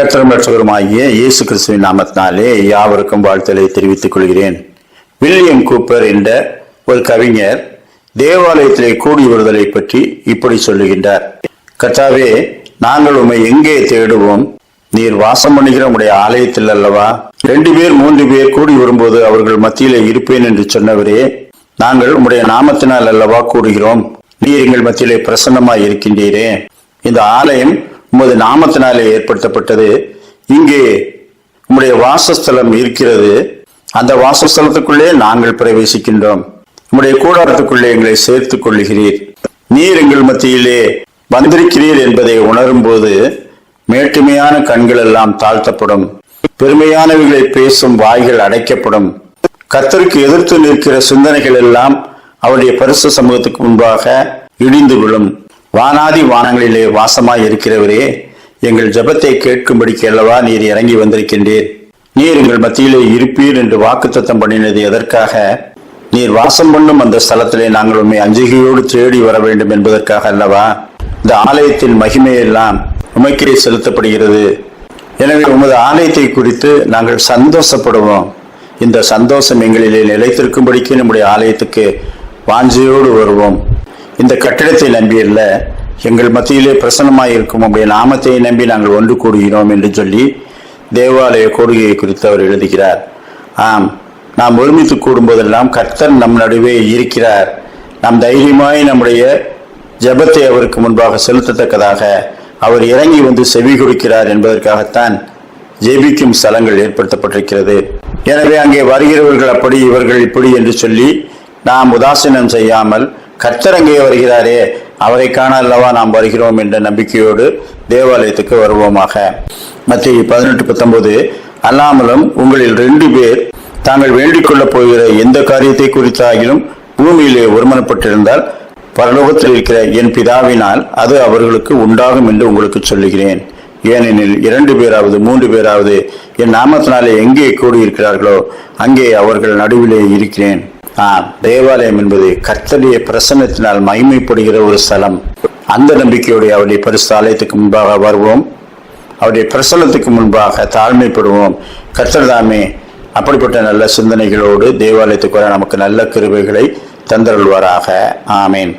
கர்த்தரும் இரட்சகருமாகிய இயேசு கிறிஸ்துவின் நாமத்தினாலே யாவருக்கும் வாழ்த்தலை தெரிவித்துக் கொள்கிறேன். வில்லியம் கூப்பர் என்ற ஒரு கவிஞர் தேவாலயத்திலே கூடி வருதலை பற்றி இப்படி சொல்லுகின்றார். கர்த்தாவே, நாங்கள் உம்மை எங்கே தேடுவோம்? நீர் வாசம் பண்ணுகிற உம்முடைய ஆலயத்தில் அல்லவா? 2 பேர் 3 பேர் கூடி வரும்போது அவர்கள் மத்தியிலே இருப்பேன் என்று சொன்னவரே, நாங்கள் உம்முடைய நாமத்தினால் அல்லவா கூடுகிறோம். நீர் எங்கள் மத்தியிலே பிரசன்னமாய் இருக்கின்றீரே. இந்த ஆலயம் உமது நாமத்தினாலே ஏற்படுத்தப்பட்டது. இங்கே உம்முடைய வாசஸ்தலம் இருக்கிறது. அந்த வாசஸ்தலத்துக்குள்ளே நாங்கள் பிரவேசிக்கின்றோம். உம்முடைய கூடாரத்துக்குள்ளே எங்களை சேர்த்துக் கொள்ளுகிறீர். நீர் எங்கள் மத்தியிலே வந்திருக்கிறீர் என்பதை உணரும் போது மேட்டுமையான கண்கள் எல்லாம் தாழ்த்தப்படும், பெருமையானவைகளை பேசும் வாய்கள் அடைக்கப்படும். கர்த்தருக்கு எதிர்த்து நிற்கிற சிந்தனைகள் எல்லாம் அவருடைய பரிசு சமூகத்துக்கு முன்பாக இடிந்து விழும். வானாதி வானங்களிலே வாசமாய் இருக்கிறவரே, எங்கள் ஜெபத்தை கேட்கும்படிக்கு அல்லவா நீர் இறங்கி வந்திருக்கின்றீர். நீர் எங்கள் மத்தியிலே இருப்பீர் என்று வாக்குத்தத்தம் பண்ணினது எதற்காக? நீர் வாசம் பண்ணும் அந்த ஸ்தலத்திலே நாங்கள் உண்மை அஞ்சிகையோடு தேடி வர வேண்டும் என்பதற்காக அல்லவா? இந்த ஆலயத்தின் மகிமையெல்லாம் உமைக்கே செலுத்தப்படுகிறது. எனவே உமது ஆலயத்தை குறித்து நாங்கள் சந்தோஷப்படுவோம். இந்த சந்தோஷம் எங்களிலே நிலைத்திருக்கும்படிக்கு நம்முடைய ஆலயத்துக்கு வாஞ்சையோடு வருவோம். இந்த கட்டிடத்தை நம்பி அல்ல, எங்கள் மத்தியிலே பிரசன்னமாயிருக்கும் உடைய நாமத்தை நம்பி நாங்கள் ஒன்று கூடுகிறோம் என்று சொல்லி தேவாலய கூடுகையை குறித்து அவர் எழுதுகிறார். ஆம், நாம் ஒருமித்து கூடும்போதெல்லாம் கர்த்தர் நம் நடுவே இருக்கிறார். நாம் தைரியமாய் நம்முடைய ஜெபத்தை அவருக்கு முன்பாக செலுத்தத்தக்கதாக அவர் இறங்கி வந்து செவி கொடுக்கிறார் என்பதற்காகத்தான் ஜெபிக்கும் ஸ்தலங்கள் ஏற்படுத்தப்பட்டிருக்கிறது. எனவே அங்கே வருகிறவர்கள் அப்படி இவர்கள் இப்படி என்று சொல்லி நாம் உதாசீனம் செய்யாமல், கர்த்தர் அங்கே வருகிறாரே, அவரை காண அல்லவா நாம் வருகிறோம் என்ற நம்பிக்கையோடு தேவாலயத்துக்கு வருவோமாக. மத்தேயு 18:19 அல்லாமலும் உங்களில் 2 பேர் தாங்கள் வேண்டிக் கொள்ளப் போகிற எந்த காரியத்தை குறித்தாகிலும் பூமியிலே ஒருமனப்பட்டிருந்தால் பரலோகத்தில் இருக்கிற என் பிதாவினால் அது அவர்களுக்கு உண்டாகும் என்று உங்களுக்கு சொல்லுகிறேன். ஏனெனில் 2 பேராவது 3 பேராவது என் நாமத்தினாலே எங்கே கூடியிருக்கிறார்களோ அங்கே அவர்கள் நடுவிலே இருக்கிறேன். தேவாலயம் என்பது கர்த்தருடைய பிரசன்னத்தினால் மகிமைப்படுகிற ஒரு ஸ்தலம். அந்த நம்பிக்கையோடைய அவருடைய பரிசுத்த ஆலயத்துக்கு முன்பாக வருவோம். அவருடைய பிரசன்னத்துக்கு முன்பாக தாழ்மைப்படுவோம். கர்த்தர் தாமே அப்படிப்பட்ட நல்ல சிந்தனைகளோடு தேவாலயத்துக்கு வர நமக்கு நல்ல கிருபைகளை தந்தருள்வாராக. ஆமேன்.